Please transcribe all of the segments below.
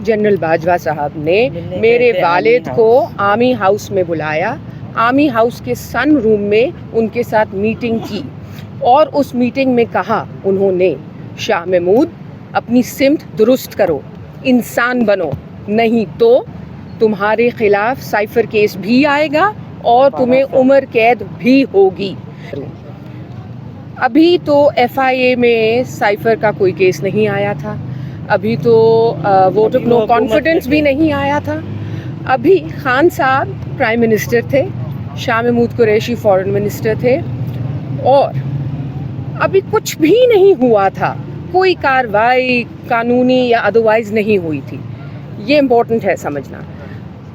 General Bajwa साहब ने मेरे वालिद को आर्मी हाउस में बुलाया, आर्मी हाउस के सन रूम में उनके साथ मीटिंग की और उस मीटिंग में कहा उन्होंने, शाह महमूद अपनी सिमत दुरुस्त करो, इंसान बनो, नहीं तो तुम्हारे खिलाफ साइफर केस भी आएगा और तुम्हें उम्र कैद भी होगी। अभी तो FIA में साइफर का कोई केस नहीं आया था, अभी तो वोट ऑफ नो कॉन्फिडेंस भी नहीं आया था। अभी खान साहब प्राइम मिनिस्टर थे, शाह महमूद कुरैशी फॉरेन मिनिस्टर थे और अभी कुछ भी नहीं हुआ था, कोई कार्रवाई कानूनी या अदरवाइज नहीं हुई थी। ये इम्पोर्टेंट है समझना।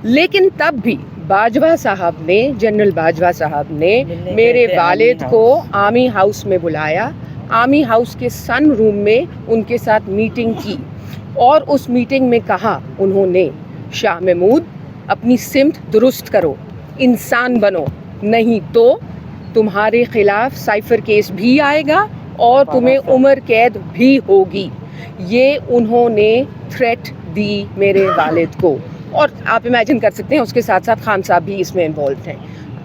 लेकिन तब भी बाजवा साहब ने, जनरल बाजवा साहब ने मेरे वालिद को आर्मी हाउस में बुलाया, आर्मी हाउस के सन रूम में उनके साथ मीटिंग की और उस मीटिंग में कहा उन्होंने, शाह महमूद अपनी सिमत दुरुस्त करो, इंसान बनो, नहीं तो तुम्हारे खिलाफ साइफर केस भी आएगा और तुम्हें उम्र कैद भी होगी। ये उन्होंने थ्रेट दी मेरे वालिद को और आप इमेजिन कर सकते हैं उसके साथ साथ खान साहब भी इसमें इन्वॉल्व हैं।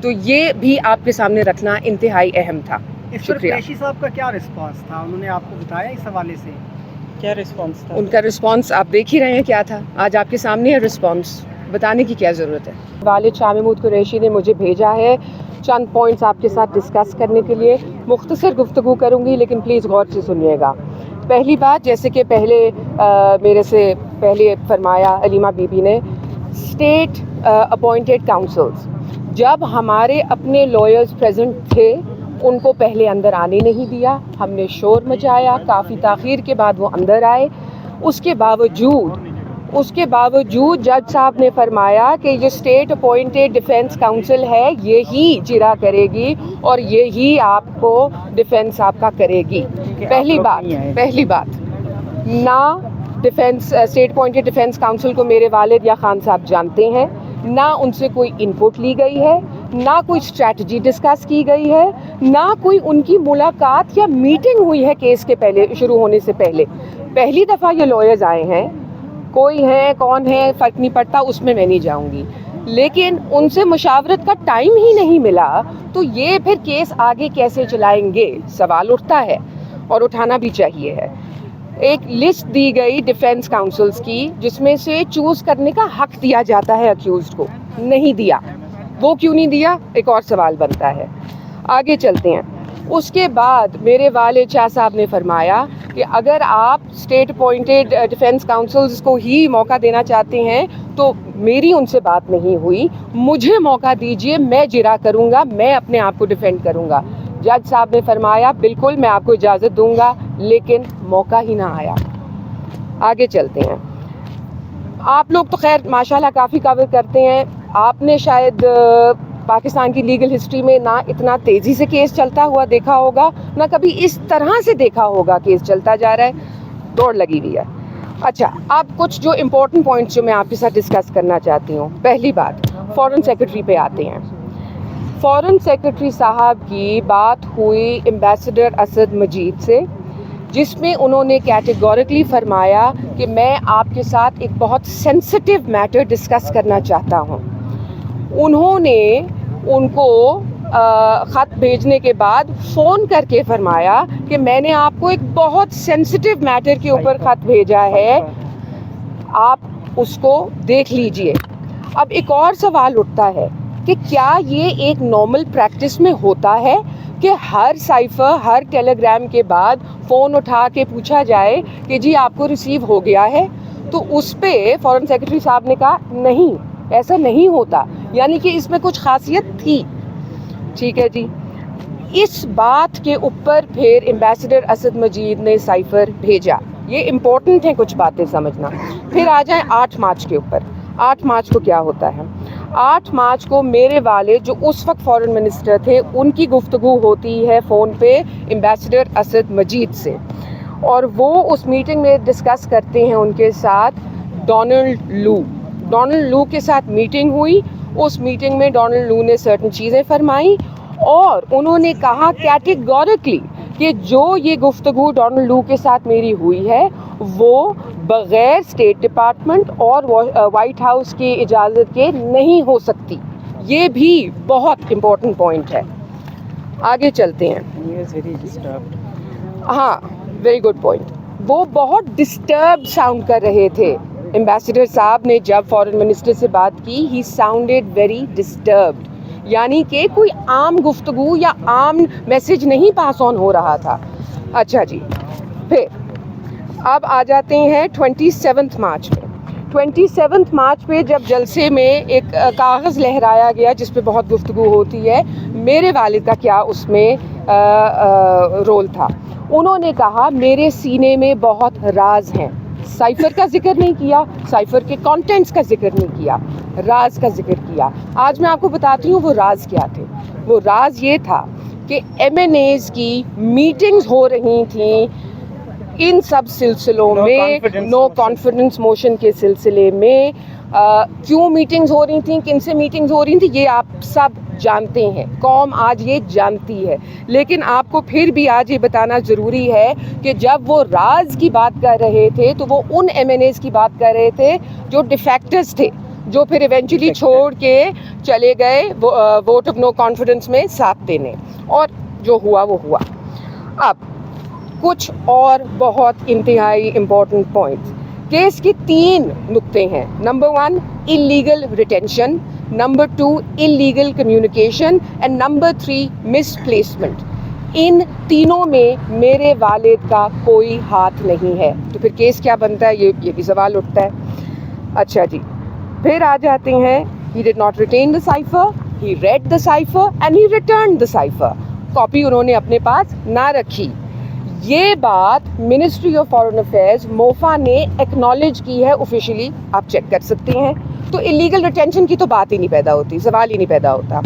तो ये भी आपके सामने रखना इंतहाई अहम था। शुक्रिया। कुरैशी साहब का क्या रिस्पांस था, उन्होंने आपको बताया इस हवाले से? क्या रिस्पांस था उनका? रिस्पांस आप देख ही रहे हैं क्या था, आज आपके सामने है रिस्पांस, बताने की क्या ज़रूरत है। वालिद शाह महमूद कुरैशी ने मुझे भेजा है चंद पॉइंट्स आपके साथ डिस्कस करने के लिए। मुख्तसर गुफ्तगू करूँगी लेकिन प्लीज़ गौर से सुनिएगा। पहली बात, जैसे कि पहले मेरे से पहले फरमाया अलीमा बीबी ने, स्टेट अपॉइंटेड काउंसिल्स, जब हमारे अपने लॉयर्स प्रेजेंट थे उनको पहले अंदर आने नहीं दिया, हमने शोर मचाया, काफ़ी ताख़ीर के बाद वो अंदर आए। उसके बावजूद जज साहब ने फरमाया कि ये स्टेट अपॉइंटेड डिफेंस काउंसिल है, ये ही जिरा करेगी और ये ही आपको डिफेंस आपका करेगी। पहली बात ना defence state appointed defence council को मेरे वालिद या खान साहब जानते हैं, ना उनसे कोई इनपुट ली गई है, ना कोई स्ट्रैटेजी डिस्कस की गई है, ना कोई उनकी मुलाकात या मीटिंग हुई है केस के पहले शुरू होने से पहले। पहली दफ़ा ये लॉयर्स आए हैं, कोई है कौन है फ़र्क नहीं पड़ता, उसमें मैं नहीं जाऊंगी, लेकिन उनसे मुशावरत का टाइम ही नहीं मिला तो ये फिर केस आगे कैसे चलाएंगे, सवाल उठता है और उठाना भी चाहिए है। एक लिस्ट दी गई डिफेंस काउंसिल्स की जिसमें से चूज़ करने का हक दिया जाता है अक्यूज्ड को, नहीं दिया। वो क्यों नहीं दिया, एक और सवाल बनता है। आगे चलते हैं। उसके बाद मेरे वालिद शाह साहब ने फरमाया कि अगर आप स्टेट अपॉइंटेड डिफेंस काउंसिल्स को ही मौका देना चाहते हैं तो मेरी उनसे बात नहीं हुई, मुझे मौका दीजिए, मैं जिरा करूंगा, मैं अपने आप को डिफेंड करूंगा। जज साहब ने फरमाया बिल्कुल मैं आपको इजाज़त दूंगा, लेकिन मौका ही ना आया। आगे चलते हैं। आप लोग तो खैर माशाल्लाह काफ़ी कवर करते हैं, आपने शायद पाकिस्तान की लीगल हिस्ट्री में ना इतना तेज़ी से केस चलता हुआ देखा होगा, ना कभी इस तरह से देखा होगा केस चलता जा रहा है, दौड़ लगी हुई है। अच्छा, अब कुछ जो इम्पोर्टेंट पॉइंट्स जो मैं आपके साथ डिस्कस करना चाहती हूँ। पहली बात, फॉरेन सेक्रेटरी पे आते हैं। फॉरेन सेक्रेटरी साहब की बात हुई एम्बेसडर असद मजीद से, जिसमें उन्होंने कैटेगोरिकली फरमाया कि मैं आपके साथ एक बहुत सेंसिटिव मैटर डिस्कस करना चाहता हूँ। उन्होंने उनको ख़त भेजने के बाद फ़ोन करके फरमाया कि मैंने आपको एक बहुत सेंसिटिव मैटर के ऊपर ख़त भेजा है, आप उसको देख लीजिए। अब एक और सवाल उठता है कि क्या ये एक नॉर्मल प्रैक्टिस में होता है कि हर साइफर, हर टेलीग्राम के बाद फ़ोन उठा के पूछा जाए कि जी आपको रिसीव हो गया है? तो उस पे फॉरेन सेक्रेटरी साहब ने कहा नहीं, ऐसा नहीं होता, यानी कि इसमें कुछ खासियत थी। ठीक है जी। इस बात के ऊपर फिर एम्बेसडर असद मजीद ने साइफर भेजा। ये इम्पोर्टेंट है कुछ बातें समझना। फिर आ जाए 8 मार्च के ऊपर। 8 मार्च को क्या होता है? 8 मार्च को मेरे वालिद जो उस वक्त फॉरेन मिनिस्टर थे, उनकी गुफ्तगू होती है फ़ोन पे एम्बेसडर असद मजीद से, और वो उस मीटिंग में डिस्कस करते हैं उनके साथ डोनाल्ड लू के साथ मीटिंग हुई। उस मीटिंग में डोनाल्ड लू ने सर्टन चीज़ें फरमाई और उन्होंने कहा कैटेगोरिकली कि जो ये गुफ्तगू डोनाल्ड लू के साथ मेरी हुई है वो बग़ैर स्टेट डिपार्टमेंट और वाइट हाउस की इजाज़त के नहीं हो सकती। ये भी बहुत इम्पोर्टेंट पॉइंट है। आगे चलते हैं। हाँ, वेरी गुड पॉइंट। वो बहुत डिस्टर्ब साउंड कर रहे थे। एम्बेसडर साहब ने जब फॉरेन मिनिस्टर से बात की, ही साउंडेड वेरी डिस्टर्ब्ड, यानी कि कोई आम गुफ्तगू या आम मैसेज नहीं पास ऑन हो रहा था। अच्छा जी, फिर अब आ जाते हैं 27 मार्च पे। 27 मार्च पे जब जलसे में एक कागज़ लहराया गया जिस पे बहुत गुफ्तगू होती है, मेरे वालिद का क्या उसमें रोल था। उन्होंने कहा मेरे सीने में बहुत राज हैं। साइफ़र का जिक्र नहीं किया, साइफ़र के कंटेंट्स का जिक्र नहीं किया, राज का जिक्र किया। आज मैं आपको बताती हूँ वो राज क्या थे। वो राज ये था कि MNAs की मीटिंग्स हो रही थी इन सब सिलसिलों में, नो कॉन्फिडेंस मोशन के सिलसिले में। क्यों मीटिंग्स हो रही थी, किन से मीटिंग्स हो रही थी, ये आप सब जानते हैं, कौम आज ये जानती है। लेकिन आपको फिर भी आज ये बताना ज़रूरी है कि जब वो राज की बात कर रहे थे तो वो उन MNAs की बात कर रहे थे जो डिफेक्टर्स थे, जो फिर इवेंचुअली छोड़ के चले गए वोट ऑफ नो कॉन्फिडेंस में साथ देने, और जो हुआ वो हुआ। अब कुछ और बहुत इंतहाई इम्पोर्टेंट पॉइंट्स। केस के 3 नुक्ते हैं। Number 1 illegal retention, number 2 illegal communication and number 3 misplacement. इन तीनों में मेरे वालिद का कोई हाथ नहीं है। तो फिर केस क्या बनता है, ये भी सवाल उठता है। अच्छा जी, फिर आ जाते हैं, he did not retain the cipher, he read the cipher and he returned the cipher। Copy उन्होंने अपने पास ना रखी। ये बात ministry of foreign affairs MOFA ने एक्नॉलेज की है ऑफिशियली, आप चेक कर सकते हैं। तो इलीगल रिटेंशन की तो बात ही नहीं पैदा होती, सवाल ही नहीं पैदा होता।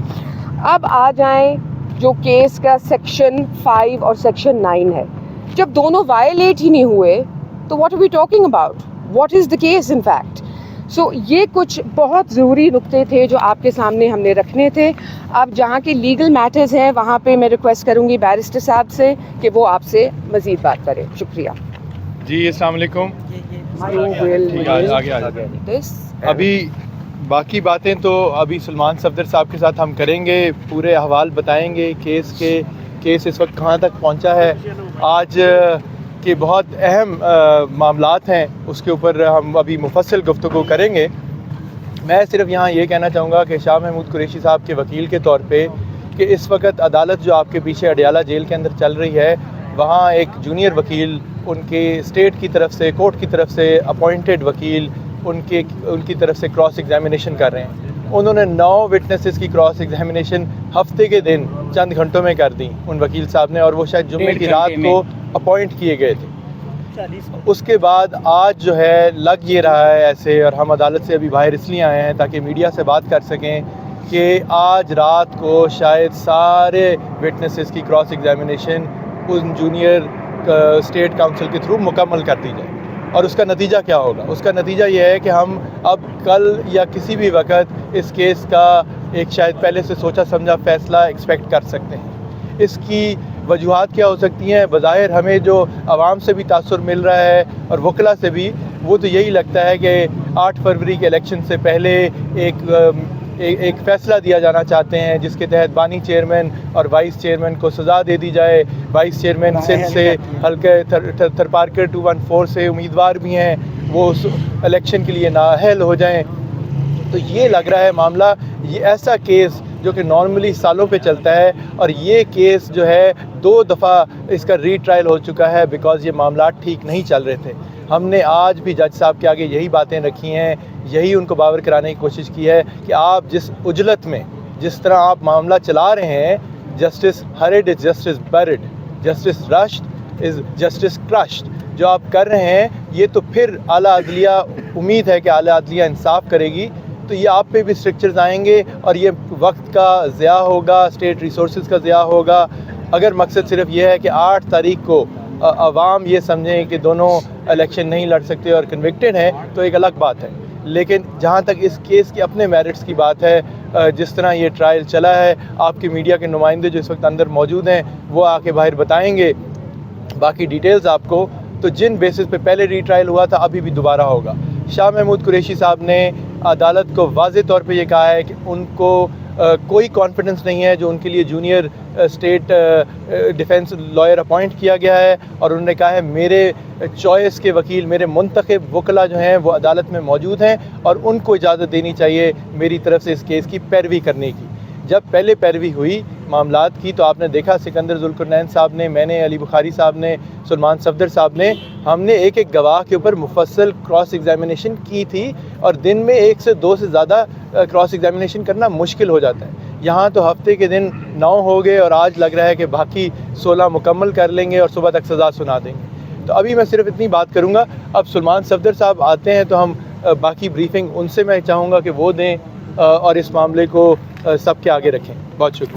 अब आ जाएं जो केस का सेक्शन 5 और सेक्शन 9 है। जब दोनों वायलेट ही नहीं हुए तो what are we talking about, what is the case in fact. So ये कुछ बहुत ज़रूरी नुक्ते थे जो आपके सामने हमने रखने थे। अब जहाँ के लीगल मैटर्स हैं वहाँ पे मैं रिक्वेस्ट करूँगी बैरिस्टर साहब से कि वो आपसे मज़ीद बात करें। शुक्रिया जी। अस्सलाम वालेकुम। अभी बाकी बातें तो अभी सलमान सफदर साहब के साथ हम करेंगे, पूरे अहवाल बताएंगे केस इस वक्त कहाँ तक पहुँचा है। आज के बहुत अहम मामलात हैं, उसके ऊपर हम अभी मुफस्सल गुफ्तगू करेंगे। मैं सिर्फ यहाँ ये कहना चाहूँगा कि शाह महमूद कुरैशी साहब के वकील के तौर पे कि इस वक्त अदालत जो आपके पीछे अडियाला जेल के अंदर चल रही है, वहाँ एक जूनियर वकील, उनके स्टेट की तरफ से, कोर्ट की तरफ से अपॉइंटेड वकील उनकी तरफ से क्रॉस एग्जामिनेशन कर रहे हैं। उन्होंने 9 विटनेसेस की क्रॉस एग्जामिनेशन हफ्ते के दिन चंद घंटों में कर दी उन वकील साहब ने, और वो शायद जुम्मे की रात को अपॉइंट किए गए थे। उसके बाद आज जो है लग ये रहा है ऐसे, और हम अदालत से अभी बाहर इसलिए आए हैं ताकि मीडिया से बात कर सकें कि आज रात को शायद सारे विटनेसेस की क्रॉस एग्जामिनेशन उन जूनियर स्टेट काउंसिल के थ्रू मुकम्मल कर दी जाए। और उसका नतीजा क्या होगा? उसका नतीजा ये है कि हम अब कल या किसी भी वक्त इस केस का एक शायद पहले से सोचा समझा फ़ैसला एक्सपेक्ट कर सकते हैं। इसकी वजूहात क्या हो सकती हैं? बज़ाहिर हमें जो आवाम से भी तासुर मिल रहा है और वकला से भी, वो तो यही लगता है कि 8 फरवरी के इलेक्शन से पहले एक फ़ैसला दिया जाना चाहते हैं जिसके तहत बानी चेयरमैन और वाइस चेयरमैन को सज़ा दे दी जाए। वाइस चेयरमैन सिंध से हल्के थरपारकर 214 से उम्मीदवार भी हैं, वो उस इलेक्शन के लिए नाअहल हो जाएं। तो ये लग रहा है मामला, ये ऐसा केस जो कि नॉर्मली सालों पे चलता है, और ये केस जो है 2 दफ़ा इसका रीट्रायल हो चुका है बिकॉज़ ये मामला ठीक नहीं चल रहे थे। हमने आज भी जज साहब के आगे यही बातें रखी हैं, यही उनको बावर कराने की कोशिश की है कि आप जिस उजलत में, जिस तरह आप मामला चला रहे हैं, justice hurried is justice buried, justice rushed is justice crushed, जो आप कर रहे हैं, ये तो फिर आला अदलिया, उम्मीद है कि आला अदलिया इंसाफ करेगी, तो ये आप पे भी स्ट्रिक्चर्स आएंगे और ये वक्त का ज़िया होगा, स्टेट रिसोर्सेज का ज़िया होगा। अगर मकसद सिर्फ ये है कि 8 तारीख को अवाम ये समझें कि दोनों इलेक्शन नहीं लड़ सकते और कन्विक्टेड हैं, तो एक अलग बात है। लेकिन जहाँ तक इस केस के अपने मेरिट्स की बात है, जिस तरह ये ट्रायल चला है, आपके मीडिया के नुमाइंदे जो इस वक्त अंदर मौजूद हैं वो आके बाहर बताएंगे बाकी डिटेल्स आपको। تو جن بیسس پہ پہلے ری ٹرائل ہوا تھا ابھی بھی دوبارہ ہوگا. شاہ محمود قریشی صاحب نے عدالت کو واضح طور پہ یہ کہا ہے کہ ان کو کوئی کانفیڈنس نہیں ہے جو ان کے لیے junior state defence lawyer appoint کیا گیا ہے, اور انہوں نے کہا ہے میرے چوائس کے وکیل, میرے منتخب وکلا جو ہیں وہ عدالت میں موجود ہیں اور ان کو اجازت دینی چاہیے میری طرف سے اس کیس کی پیروی کرنے کی. جب پہلے پیروی ہوئی معاملات کی تو آپ نے دیکھا سکندر ذوالقرنین صاحب نے, میں نے, علی بخاری صاحب نے, سلمان صفدر صاحب نے, ہم نے ایک ایک گواہ کے اوپر مفصل کراس ایگزامینیشن کی تھی, اور دن میں 1 سے 2 سے زیادہ کراس ایگزامینیشن کرنا مشکل ہو جاتا ہے. یہاں تو ہفتے کے دن 9 ہو گئے اور آج لگ رہا ہے کہ باقی 16 مکمل کر لیں گے اور صبح تک سزا سنا دیں گے. تو ابھی میں صرف اتنی بات کروں گا. اب سلمان صفدر صاحب آتے ہیں تو ہم باقی بریفنگ ان سے میں چاہوں گا کہ وہ دیں اور اس معاملے کو سب کے آگے رکھیں. بہت شکریہ.